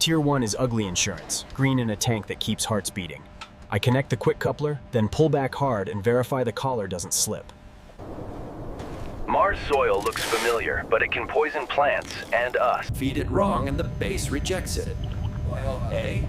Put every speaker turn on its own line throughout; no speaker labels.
Tier 1 is ugly insurance, green in a tank that keeps hearts beating. I connect the quick coupler, then pull back hard and verify the collar doesn't slip.
Mars soil looks familiar, but it can poison plants and us.
Feed it wrong and the base rejects it. Well, A.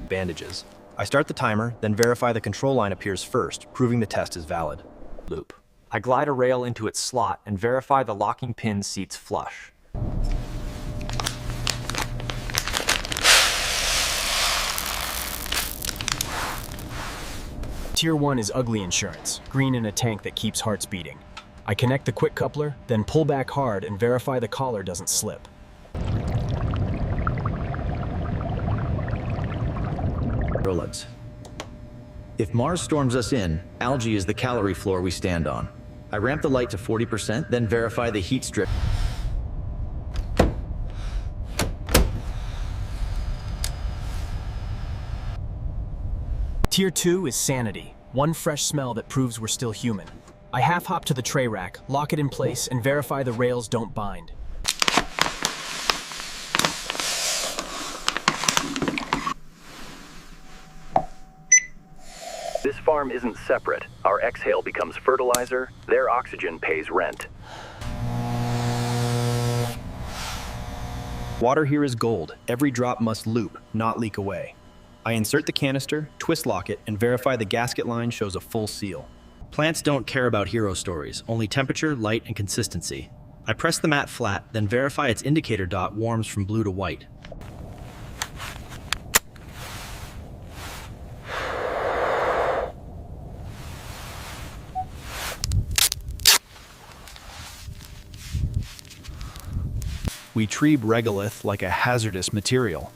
Bandages. I start the timer, then verify the control line appears first, proving the test is valid.
Loop. I glide a rail into its slot and verify the locking pin seats flush.
Tier 1 is ugly insurance, green in a tank that keeps hearts beating. I connect the quick coupler, then pull back hard and verify the collar doesn't slip.
Regolith. If Mars storms us in, algae is the calorie floor we stand on. I ramp the light to 40%, then verify the heat strip.
Tier 2 is sanity, one fresh smell that proves we're still human. I half-hop to the tray rack, lock it in place, and verify the rails don't bind.
This farm isn't separate. Our exhale becomes fertilizer, their oxygen pays rent.
Water here is gold. Every drop must loop, not leak away. I insert the canister, twist lock it, and verify the gasket line shows a full seal. Plants don't care about hero stories, only temperature, light, and consistency. I press the mat flat, then verify its indicator dot warms from blue to white. We treat regolith like a hazardous material.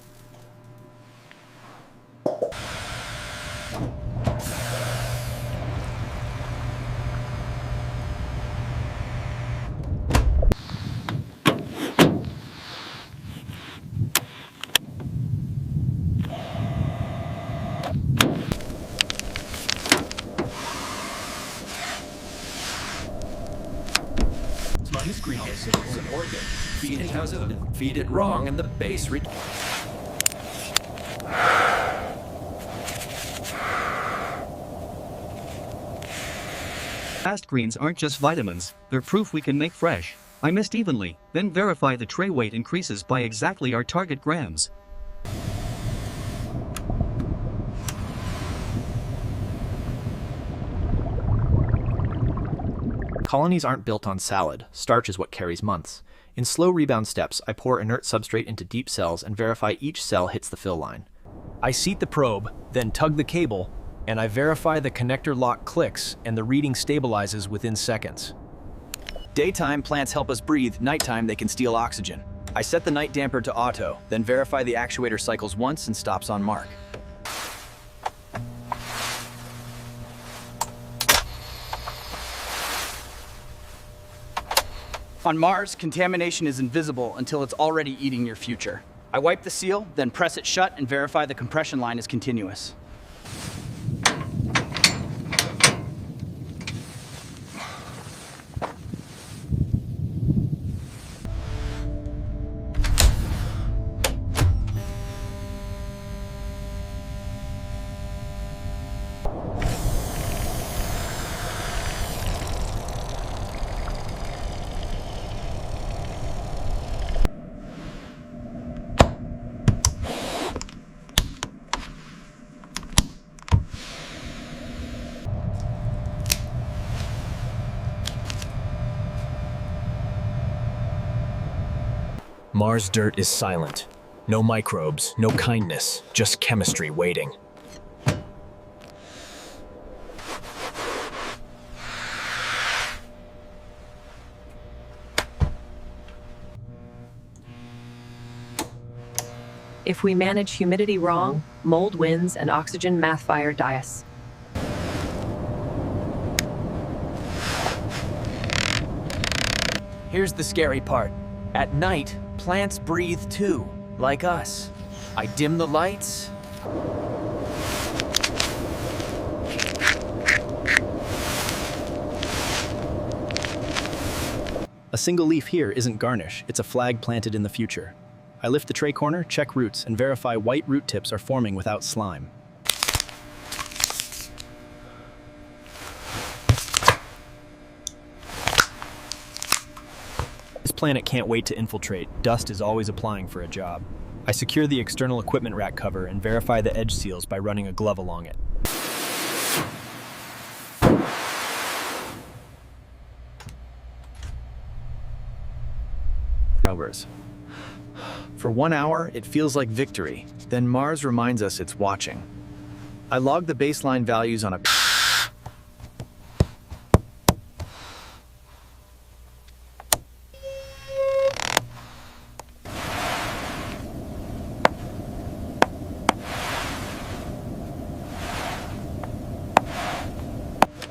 Minus greenhouse is an organ. Feed it wrong and the base
Fast greens aren't just vitamins, they're proof we can make fresh. I missed evenly, then verify the tray weight increases by exactly our target grams.
Colonies aren't built on salad. Starch is what carries months. In slow rebound steps, I pour inert substrate into deep cells and verify each cell hits the fill line. I seat the probe, then tug the cable, and I verify the connector lock clicks and the reading stabilizes within seconds.
Daytime, plants help us breathe. Nighttime, they can steal oxygen. I set the night damper to auto, then verify the actuator cycles once and stops on mark. On Mars, contamination is invisible until it's already eating your future. I wipe the seal, then press it shut and verify the compression line is continuous.
Mars dirt is silent. No microbes, no kindness, just chemistry waiting.
If we manage humidity wrong, mold wins and oxygen math fire die us.
Here's the scary part. At night, plants breathe too, like us. I dim the lights.
A single leaf here isn't garnish, it's a flag planted in the future. I lift the tray corner, check roots, and verify white root tips are forming without slime. This planet can't wait to infiltrate. Dust is always applying for a job. I secure the external equipment rack cover and verify the edge seals by running a glove along it. For 1 hour, it feels like victory. Then Mars reminds us it's watching. I log the baseline values on a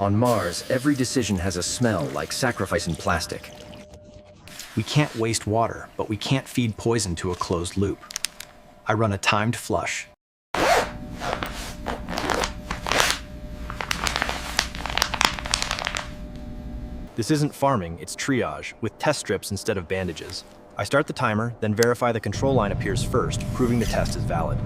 On Mars, every decision has a smell like sacrificing plastic.
We can't waste water, but we can't feed poison to a closed loop. I run a timed flush. This isn't farming, it's triage, with test strips instead of bandages. I start the timer, then verify the control line appears first, proving the test is valid.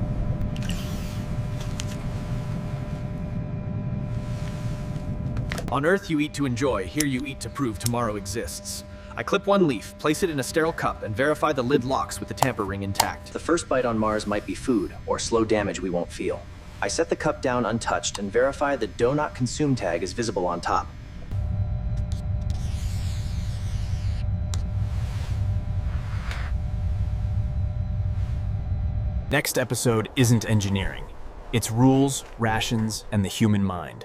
On Earth, you eat to enjoy. Here you eat to prove tomorrow exists. I clip one leaf, place it in a sterile cup, and verify the lid locks with the tamper ring intact.
The first bite on Mars might be food, or slow damage we won't feel. I set the cup down untouched and verify the "Do Not Consume" tag is visible on top.
Next episode isn't engineering. It's rules, rations, and the human mind.